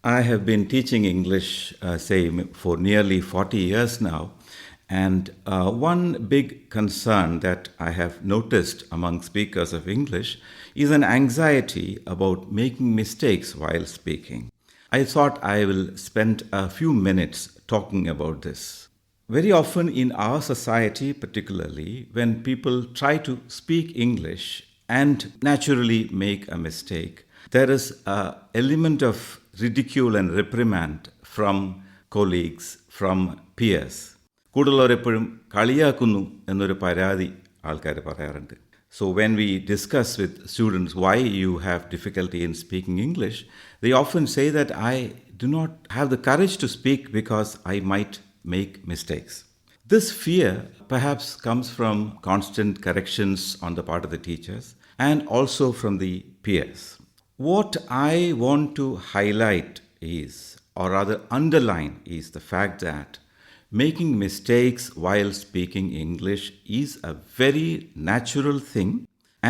I have been teaching English, for nearly 40 years now. And one big concern that I have noticed among speakers of English is an anxiety about making mistakes while speaking. I thought I will spend a few minutes talking about this. Very often in our society, particularly when people try to speak English and naturally make a mistake, there is an element of ridicule and reprimand from colleagues, from peers. കൂടുതലുള്ളവരെപ്പോഴും കളിയാക്കുന്നു എന്നൊരു പരാതി ആൾക്കാർ പറയാറുണ്ട്. So when we discuss with students why you have difficulty in speaking English, they often say that I do not have the courage to speak because I might make mistakes. This fear perhaps comes from constant corrections on the part of the teachers and also from the peers. What I want to highlight is, or rather underline, is the fact that making mistakes while speaking English is a very natural thing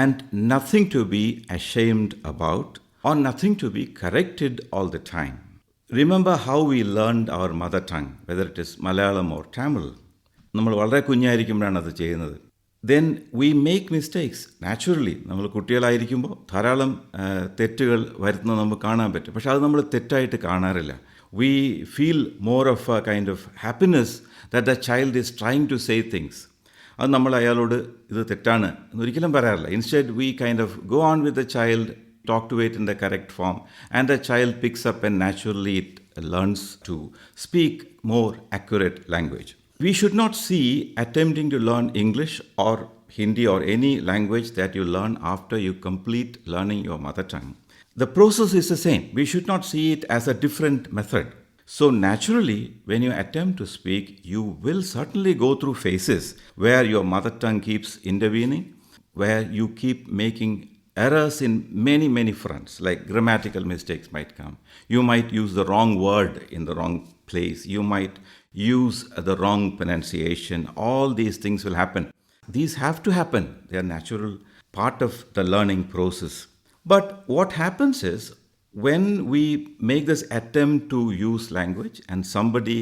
and nothing to be ashamed about or nothing to be corrected all the time. Remember how we learned our mother tongue, whether it is Malayalam or Tamil. നമ്മൾ വളരെ കുഞ്ഞായിരിക്കുമ്പോഴാണ് അത് ചെയ്യുന്നത്. Then we make mistakes naturally. നമ്മൾ കുട്ടികളായിരിക്കുമ്പോൾ ധാരാളം തെറ്റുകൾ വരുത്തുന്നത് നമുക്ക് കാണാൻ പറ്റും. പക്ഷെ അത് നമ്മൾ തെറ്റായിട്ട് കാണാറില്ല. We feel more of a kind of happiness that the child is trying to say things. അത് നമ്മൾ അയാളോട് ഇത് തെറ്റാണ് എന്നൊരിക്കലും പറയാറില്ല. Instead, we kind of go on with the child, talk to it in the correct form, and the child picks up and naturally it learns to speak more accurate language. We should not see attempting to learn English or Hindi or any language that you learn after you complete learning your mother tongue. The process is the same. We should not see it as a different method. So naturally, when you attempt to speak, you will certainly go through phases where your mother tongue keeps intervening, where you keep making errors in many fronts, like grammatical mistakes might come. You might use the wrong word in the wrong place. You might use the wrong pronunciation. All these things will happen. These have to happen. They are natural part of the learning process. But what happens is, when we make this attempt to use language and somebody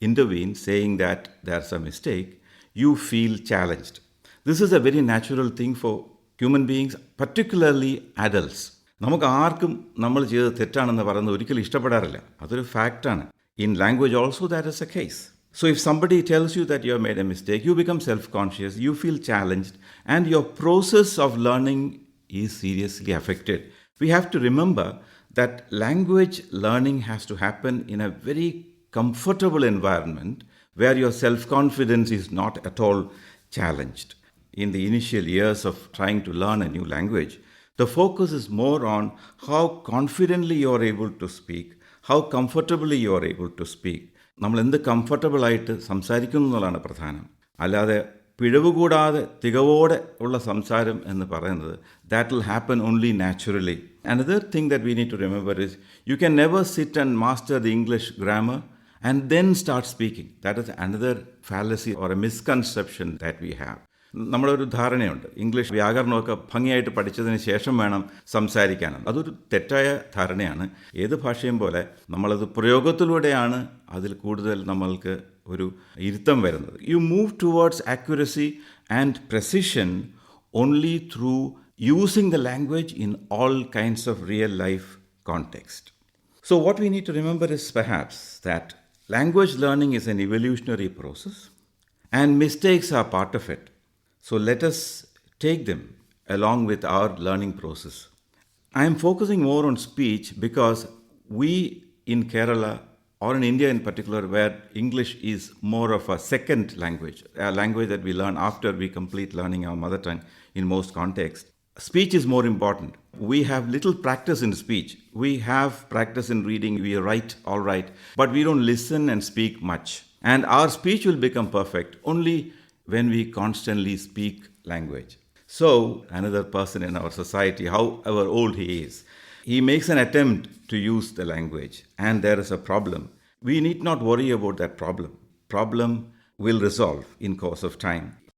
intervenes saying that there's a mistake, you feel challenged. This is a very natural thing for human beings, particularly adults. നമുക്ക് ആർക്കും നമ്മൾ ചെയ്തത് തെറ്റാണെന്ന് പറയുന്നത് ഒരിക്കലും ഇഷ്ടപ്പെടാറില്ല. അതൊരു ഫാക്റ്റാണ്. In language also that is the case. So if somebody tells you that you have made a mistake, you become self-conscious, you feel challenged, and your process of learning is seriously affected. We have to remember that language learning has to happen in a very comfortable environment where your self-confidence is not at all challenged. In the initial years of trying to learn a new language, the focus is more on how confidently you are able to speak, how comfortably you are able to speak. നമ്മൾ എന്ത് കംഫർട്ടബിളായിട്ട് സംസാരിക്കുന്നു എന്നുള്ളതാണ് പ്രധാനം. അല്ലാതെ പിഴവ് കൂടാതെ തികവോടെ ഉള്ള സംസാരം എന്ന് പറയുന്നത് that will happen only naturally. Another thing that we need to remember is you can never sit and master the English grammar and then start speaking. That is another fallacy or a misconception that we have. നമ്മളൊരു ധാരണയുണ്ട്, English വ്യാകരണമൊക്കെ ഭംഗിയായിട്ട് പഠിച്ചതിന് ശേഷം വേണം സംസാരിക്കാനും. അതൊരു തെറ്റായ ധാരണയാണ്. ഏത് ഭാഷയും പോലെ നമ്മളത് പ്രയോഗത്തിലൂടെയാണ് അതിൽ കൂടുതൽ നമ്മൾക്ക് ഒരു ഇരുത്തം വരുന്നത്. You move towards accuracy and precision only through using the language in all kinds of real life context. So what we need to remember is perhaps that language learning is an evolutionary process and mistakes are part of it. So let us take them along with our learning process. I am focusing more on speech because we in Kerala, or in India in particular, where English is more of a second language, a language that we learn after we complete learning our mother tongue in most contexts, speech is more important. We have little practice in speech. We have practice in reading, we write all right, but we don't listen and speak much. And our speech will become perfect only when we constantly speak language. So, another person in our society, however old he is, he makes an attempt to use the language and there is a problem. We need not worry about that problem. Problem will resolve in course of time.